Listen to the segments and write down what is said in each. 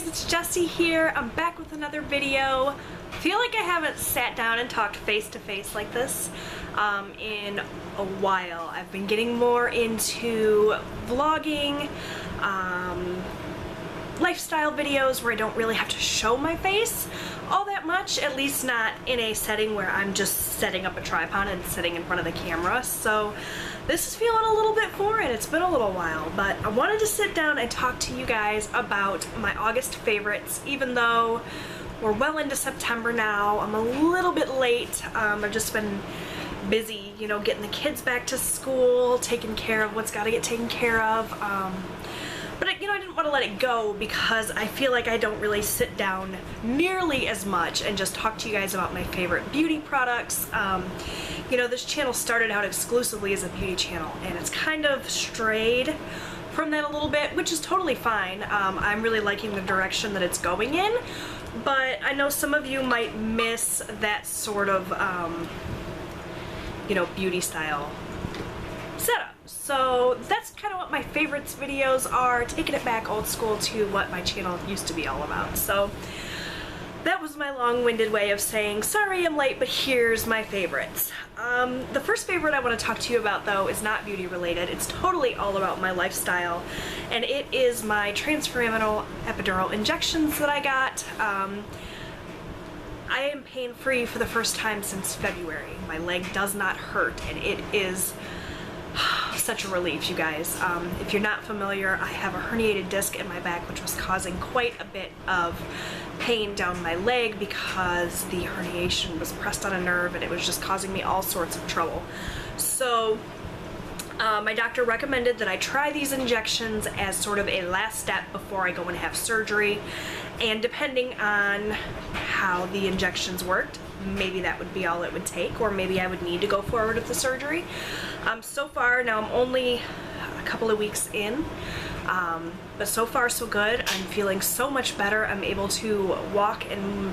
it's Jessie here. I'm back with another video. I feel like I haven't sat down and talked face to face like this in a while. I've been getting more into vlogging, lifestyle videos where I don't really have to show my face all that much, at least not in a setting where I'm just setting up a tripod and sitting in front of the camera. So this is feeling a little bit foreign. It's been a little while, but I wanted to sit down and talk to you guys about my August favorites, even though we're well into September now. I'm a little bit late. I've just been busy, you know, getting the kids back to school, taking care of what's got to get taken care of. But, you know, I didn't want to let it go because I feel like I don't really sit down nearly as much and just talk to you guys about my favorite beauty products. You know, this channel started out exclusively as a beauty channel, and it's kind of strayed from that a little bit, which is totally fine. I'm really liking the direction that it's going in, but I know some of you might miss that sort of, you know, beauty style setup. So that's kind of what my favorites videos are, taking it back old school to what my channel used to be all about. So that was my long-winded way of saying, sorry I'm late, but here's my favorites. The first favorite I want to talk to you about, though, is not beauty related. It's totally all about my lifestyle, and it is my transforaminal epidural injections that I got. I am pain-free for the first time since February. My leg does not hurt, and it is such a relief, you guys. If you're not familiar, I have a herniated disc in my back, which was causing quite a bit of pain down my leg because the herniation was pressed on a nerve and it was just causing me all sorts of trouble. So my doctor recommended that I try these injections as sort of a last step before I go and have surgery, and depending on how the injections worked, maybe that would be all it would take, or maybe I would need to go forward with the surgery. So far, now I'm only a couple of weeks in, but so far so good. I'm feeling so much better. I'm able to walk and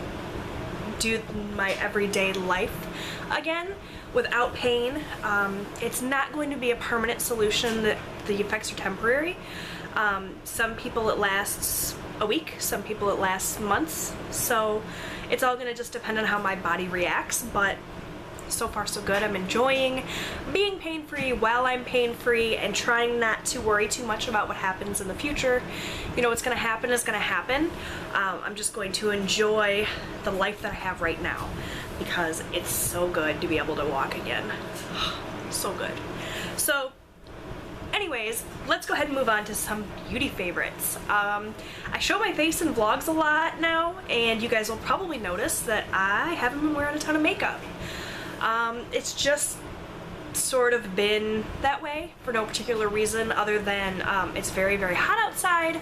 do my everyday life again without pain. It's not going to be a permanent solution. That the effects are temporary. Some people it lasts a week, some people it lasts months, so it's all going to just depend on how my body reacts, but so far so good. I'm enjoying being pain-free while I'm pain-free and trying not to worry too much about what happens in the future. You know, what's going to happen is going to happen. I'm just going to enjoy the life that I have right now because it's so good to be able to walk again. So good. So anyways, let's go ahead and move on to some beauty favorites. I show my face in vlogs a lot now, and you guys will probably notice that I haven't been wearing a ton of makeup. It's just sort of been that way for no particular reason other than it's very, very hot outside.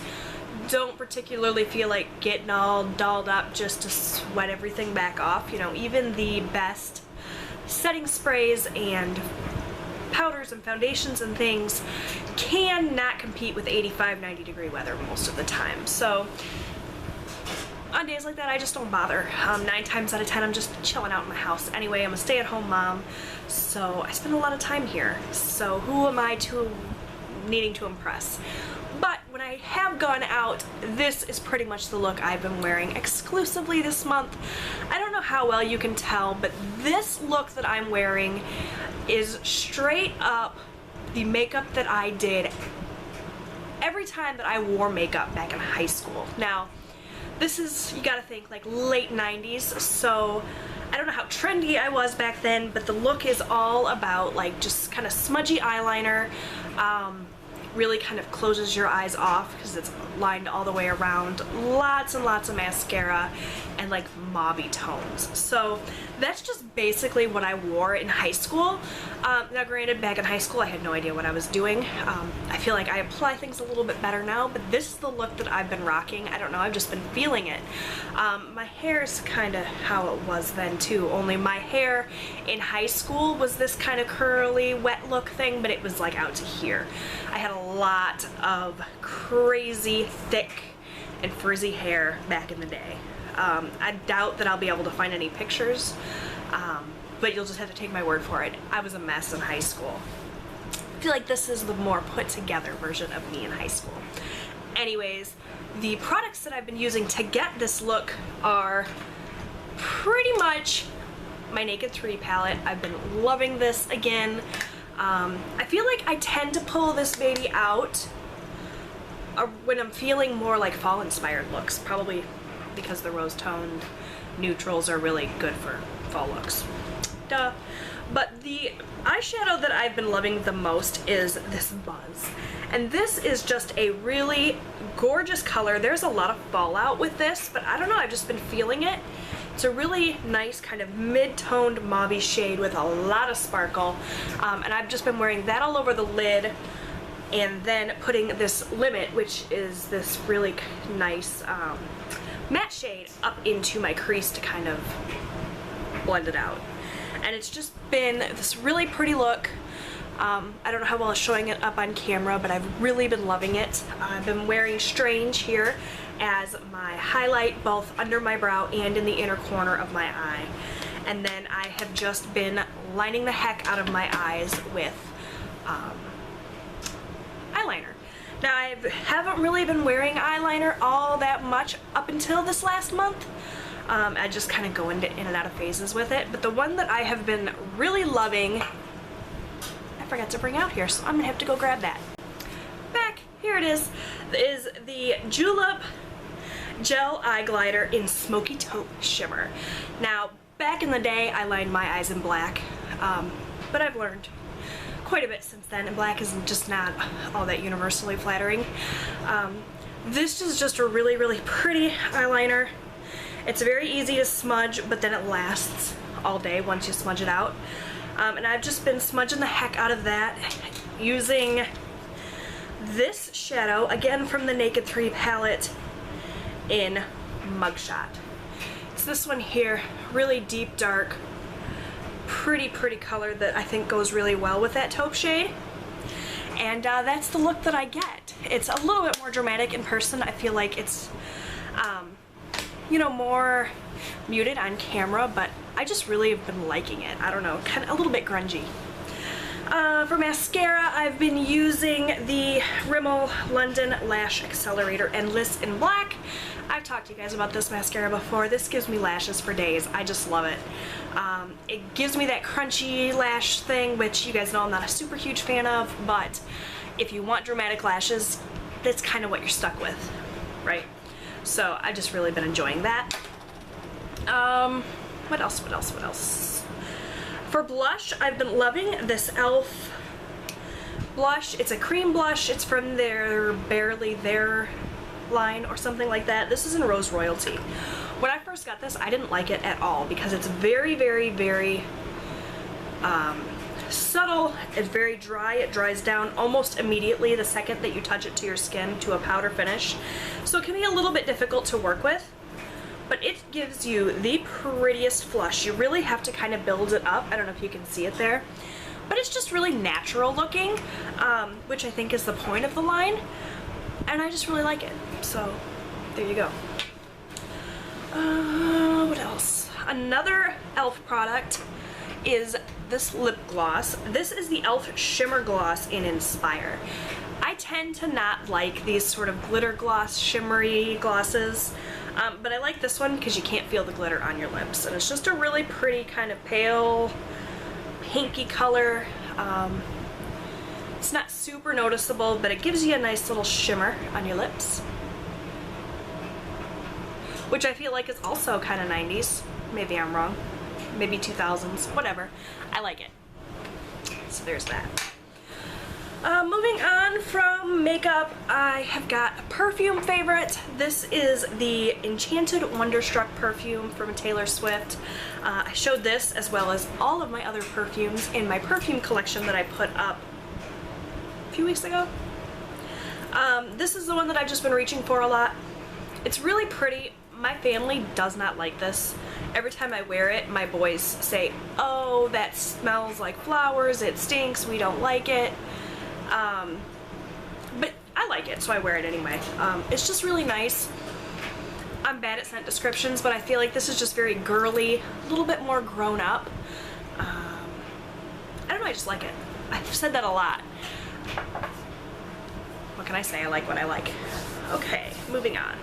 Don't particularly feel like getting all dolled up just to sweat everything back off. You know, even the best setting sprays and powders and foundations and things cannot compete with 85, 90 degree weather most of the time. So on days like that, I just don't bother. 9 times out of 10, I'm just chilling out in my house. Anyway, I'm a stay-at-home mom, so I spend a lot of time here. So who am I to needing to impress? But when I have gone out, this is pretty much the look I've been wearing exclusively this month. I don't know how well you can tell, but this look that I'm wearing is straight up the makeup that I did every time that I wore makeup back in high school. Now, this is, you gotta think, like late 90s, so I don't know how trendy I was back then, but the look is all about like just kind of smudgy eyeliner, really kind of closes your eyes off because it's lined all the way around, lots and lots of mascara, and like mauvey tones. So that's just basically what I wore in high school. Now granted, back in high school I had no idea what I was doing. I feel like I apply things a little bit better now, but this is the look that I've been rocking. I don't know, I've just been feeling it. My hair is kind of how it was then too, only my hair in high school was this kind of curly, wet look thing, but it was like out to here. I had a lot of crazy, thick, and frizzy hair back in the day. I doubt that I'll be able to find any pictures, but you'll just have to take my word for it. I was a mess in high school. I feel like this is the more put together version of me in high school. Anyways, the products that I've been using to get this look are pretty much my Naked 3 palette. I've been loving this again. I feel like I tend to pull this baby out when I'm feeling more like fall inspired looks, probably because the rose toned neutrals are really good for fall looks. Duh. But the eyeshadow that I've been loving the most is this Buzz. And this is just a really gorgeous color. There's a lot of fallout with this, but I don't know, I've just been feeling it. It's a really nice kind of mid-toned mauve shade with a lot of sparkle. And I've just been wearing that all over the lid, and then putting this Limit, which is this really nice matte shade, up into my crease to kind of blend it out. And it's just been this really pretty look. I don't know how well it's showing it up on camera, but I've really been loving it. I've been wearing Strange here as my highlight, both under my brow and in the inner corner of my eye. And then I have just been lining the heck out of my eyes with eyeliner. Now, I haven't really been wearing eyeliner all that much up until this last month. I just kind of go in and out of phases with it. But the one that I have been really loving, I forgot to bring out here, so I'm gonna have to go grab that. Back, here it is the Julep Gel Eye Glider in Smoky Taupe Shimmer. Now, back in the day, I lined my eyes in black, but I've learned quite a bit since then, and black is just not all that universally flattering. This is just a really, really pretty eyeliner. It's very easy to smudge, but then it lasts all day once you smudge it out. And I've just been smudging the heck out of that using this shadow, again from the Naked 3 palette, in Mugshot. It's this one here, really deep, dark, pretty color that I think goes really well with that taupe shade. And that's the look that I get. It's a little bit more dramatic in person. I feel like it's, you know, more muted on camera, but I just really have been liking it. I don't know, kind of a little bit grungy. For mascara, I've been using the Rimmel London Lash Accelerator Endless in black. I've talked to you guys about this mascara before. This gives me lashes for days. I just love it. It gives me that crunchy lash thing, which you guys know I'm not a super huge fan of, but if you want dramatic lashes, that's kind of what you're stuck with, right? So I've just really been enjoying that. What else? For blush, I've been loving this e.l.f. blush. It's a cream blush. It's from their Barely There line or something like that. This is in Rose Royalty. When I first got this, I didn't like it at all because it's very subtle. It's very dry. It dries down almost immediately the second that you touch it to your skin to a powder finish. So it can be a little bit difficult to work with, but it gives you the prettiest flush. You really have to kind of build it up. I don't know if you can see it there, but it's just really natural looking, which I think is the point of the line, and I just really like it. So there you go. What else? Another e.l.f. product is this lip gloss. This is the e.l.f. Shimmer Gloss in Inspire. I tend to not like these sort of glitter gloss, shimmery glosses, but I like this one because you can't feel the glitter on your lips. And it's just a really pretty kind of pale, pinky color. It's not super noticeable, but it gives you a nice little shimmer on your lips, which I feel like is also kind of 90s. Maybe I'm wrong. Maybe 2000s, whatever. I like it. So there's that. Moving on from makeup, I have got a perfume favorite. This is the Enchanted Wonderstruck perfume from Taylor Swift. I showed this as well as all of my other perfumes in my perfume collection that I put up a few weeks ago. This is the one that I've just been reaching for a lot. It's really pretty. My family does not like this. Every time I wear it, my boys say, "Oh, that smells like flowers, it stinks, we don't like it." But I like it, so I wear it anyway. It's just really nice. I'm bad at scent descriptions, but I feel like this is just very girly, a little bit more grown up. I don't know, I just like it. I've said that a lot. What can I say? I like what I like. Okay, moving on.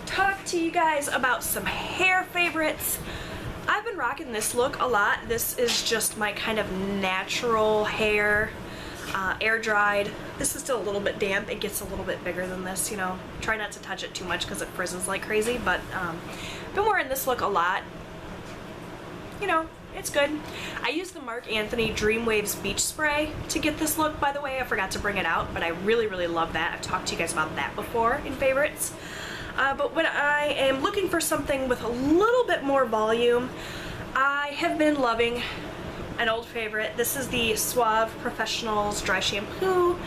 Talk to you guys about some hair favorites. I've been rocking this look a lot. This is just my kind of natural hair, air dried. This is still a little bit damp. It gets a little bit bigger than this, you know. Try not to touch it too much because it frizzes like crazy, but I've been wearing this look a lot. You know, it's good. I use the Marc Anthony Dreamwaves Beach Spray to get this look, by the way. I forgot to bring it out, but I really, really love that. I've talked to you guys about that before in favorites. But when I am looking for something with a little bit more volume, I have been loving an old favorite. This is the Suave Professionals Dry Shampoo.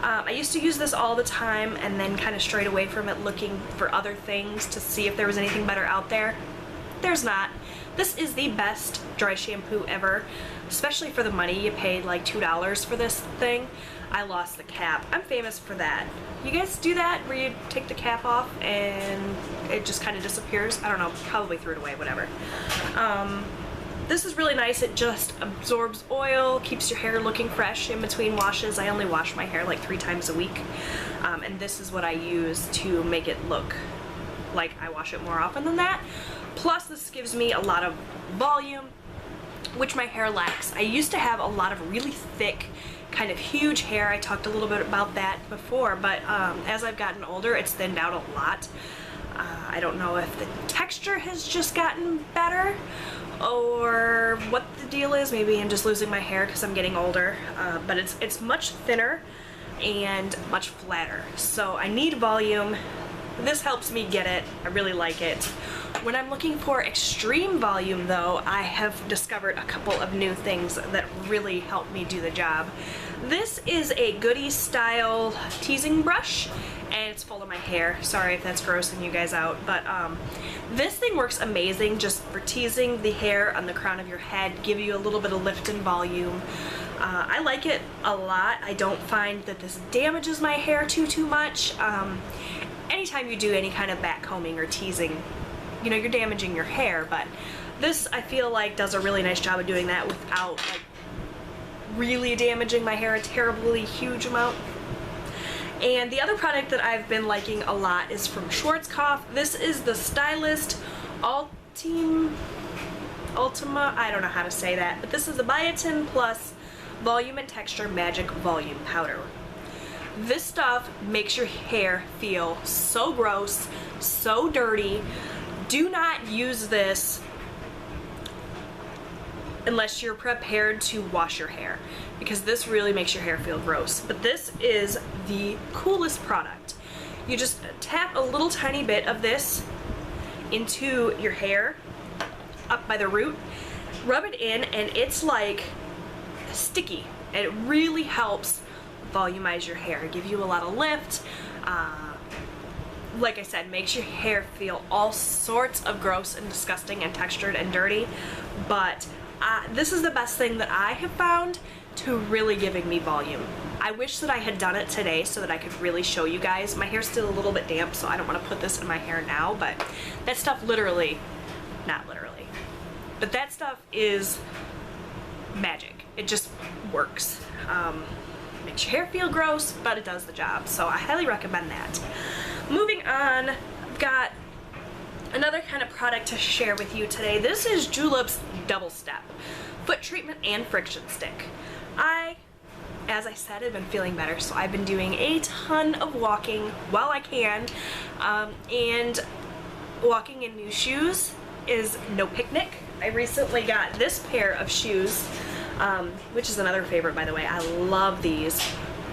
I used to use this all the time and then kind of strayed away from it looking for other things to see if there was anything better out there. There's not. This is the best dry shampoo ever, especially for the money. You paid like $2 for this thing. I lost the cap. I'm famous for that. You guys do that where you take the cap off and it just kind of disappears? I don't know, probably threw it away, whatever. This is really nice. It just absorbs oil, keeps your hair looking fresh in between washes. I only wash my hair like 3 times a week, and this is what I use to make it look like I wash it more often than that. Plus, this gives me a lot of volume, which my hair lacks. I used to have a lot of really thick, kind of huge hair. I talked a little bit about that before, but as I've gotten older, it's thinned out a lot. I don't know if the texture has just gotten better or what the deal is. Maybe I'm just losing my hair because I'm getting older, but it's much thinner and much flatter. So I need volume. This helps me get it. I really like it. When I'm looking for extreme volume though, I have discovered a couple of new things that really help me do the job. This is a Goody style teasing brush and it's full of my hair. Sorry if that's grossing you guys out, but this thing works amazing just for teasing the hair on the crown of your head, give you a little bit of lift and volume. I like it a lot. I don't find that this damages my hair too much. Anytime you do any kind of back combing or teasing, you know, you're damaging your hair, but this I feel like does a really nice job of doing that without like really damaging my hair a terribly huge amount. And the other product that I've been liking a lot is from Schwarzkopf. This is the Stylist Ultima, I don't know how to say that, but this is the Biotin Plus Volume and Texture Magic Volume Powder. This stuff makes your hair feel so gross, so dirty. Do not use this unless you're prepared to wash your hair, because this really makes your hair feel gross. But this is the coolest product. You just tap a little tiny bit of this into your hair up by the root, rub it in, and it's like sticky. And it really helps volumize your hair, give you a lot of lift. Like I said, makes your hair feel all sorts of gross and disgusting and textured and dirty, but this is the best thing that I have found to really giving me volume. I wish that I had done it today so that I could really show you guys. My hair's still a little bit damp, so I don't want to put this in my hair now, but that stuff literally, not literally, but that stuff is magic. It just works. Makes your hair feel gross, but it does the job, so I highly recommend that. Moving on, I've got another kind of product to share with you today. This is Julep's Double Step Foot Treatment and Friction Stick. As I said, I've been feeling better, so I've been doing a ton of walking while I can, and walking in new shoes is no picnic. I recently got this pair of shoes, which is another favorite, by the way. I love these.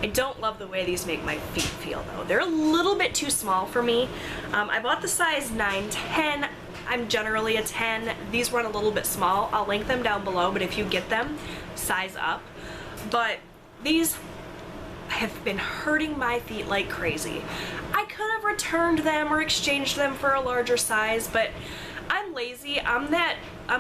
I don't love the way these make my feet feel though. They're a little bit too small for me. I bought the size 9-10. I'm generally a 10. These run a little bit small. I'll link them down below, but if you get them, size up. But these have been hurting my feet like crazy. I could have returned them or exchanged them for a larger size, but I'm lazy. I'm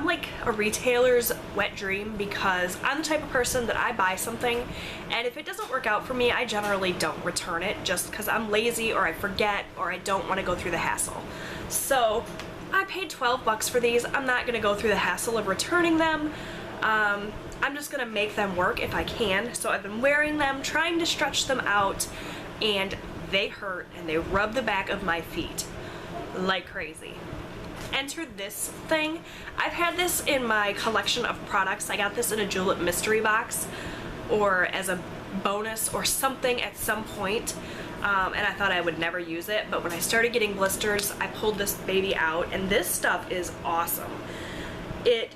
like a retailer's wet dream, because I'm the type of person that I buy something and if it doesn't work out for me, I generally don't return it just because I'm lazy or I forget or I don't want to go through the hassle. So I paid 12 bucks for these. I'm not going to go through the hassle of returning them. I'm just going to make them work if I can. So I've been wearing them, trying to stretch them out, and they hurt and they rub the back of my feet like crazy. Enter this thing. I've had this in my collection of products. I got this in a Julep mystery box or as a bonus or something at some point. And I thought I would never use it, but when I started getting blisters, I pulled this baby out, and this stuff is awesome. It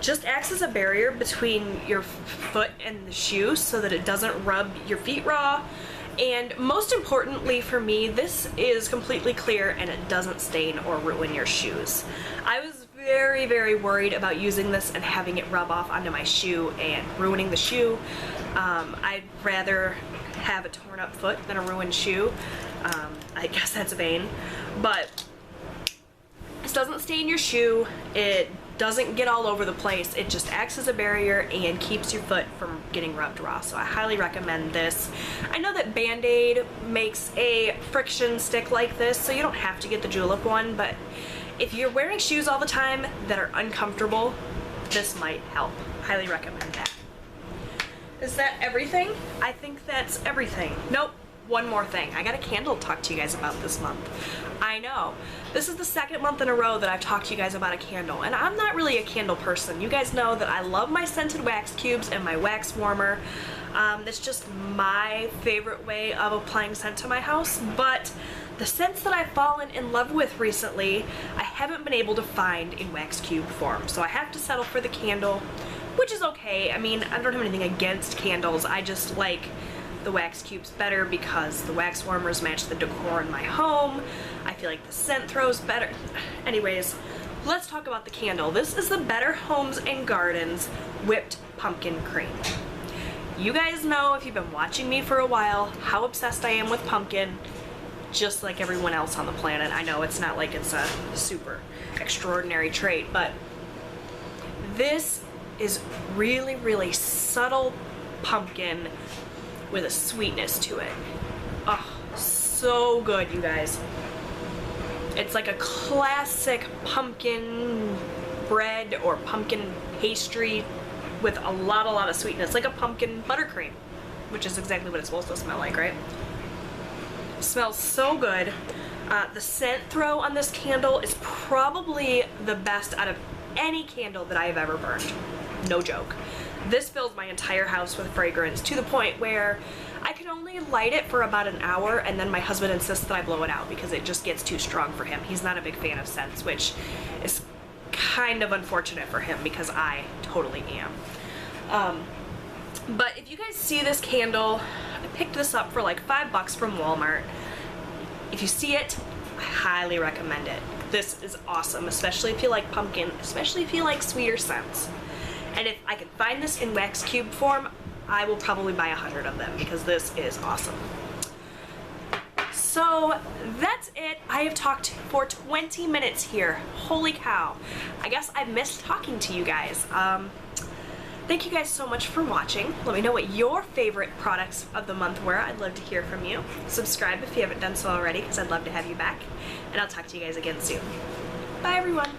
just acts as a barrier between your foot and the shoe so that it doesn't rub your feet raw. And most importantly for me, this is completely clear and it doesn't stain or ruin your shoes. I was very, very worried about using this and having it rub off onto my shoe and ruining the shoe. I'd rather have a torn up foot than a ruined shoe. I guess that's vain, but this doesn't stain your shoe. It doesn't get all over the place. It just acts as a barrier and keeps your foot from getting rubbed raw. So I highly recommend this. I know that Band-Aid makes a friction stick like this, so you don't have to get the Julep one, but if you're wearing shoes all the time that are uncomfortable, this might help. Highly recommend that. Is that everything? I think that's everything. Nope. One more thing. I got a candle to talk to you guys about this month. I know. This is the second month in a row that I've talked to you guys about a candle, and I'm not really a candle person. You guys know that I love my scented wax cubes and my wax warmer. That's just my favorite way of applying scent to my house, but the scents that I've fallen in love with recently, I haven't been able to find in wax cube form, so I have to settle for the candle, which is okay. I mean, I don't have anything against candles. I just like the wax cubes better because the wax warmers match the decor in my home. I feel like the scent throws better. Anyways, let's talk about the candle. This is the Better Homes and Gardens Whipped Pumpkin Cream. You guys know, if you've been watching me for a while, how obsessed I am with pumpkin, just like everyone else on the planet. I know it's not like it's a super extraordinary trait, but this is really, really subtle pumpkin with a sweetness to it. Oh, so good, you guys. It's like a classic pumpkin bread or pumpkin pastry with a lot of sweetness, like a pumpkin buttercream, which is exactly what it's supposed to smell like, right? It smells so good. The scent throw on this candle is probably the best out of any candle that I have ever burned. No joke. This fills my entire house with fragrance to the point where I can only light it for about an hour, and then my husband insists that I blow it out because it just gets too strong for him. He's not a big fan of scents, which is kind of unfortunate for him because I totally am. But if you guys see this candle, I picked this up for like $5 from Walmart. If you see it, I highly recommend it. This is awesome, especially if you like pumpkin, especially if you like sweeter scents. And if I can find this in wax cube form, I will probably buy 100 of them because this is awesome. So that's it. I have talked for 20 minutes here. Holy cow. I guess I missed talking to you guys. Thank you guys so much for watching. Let me know what your favorite products of the month were. I'd love to hear from you. Subscribe if you haven't done so already because I'd love to have you back. And I'll talk to you guys again soon. Bye everyone.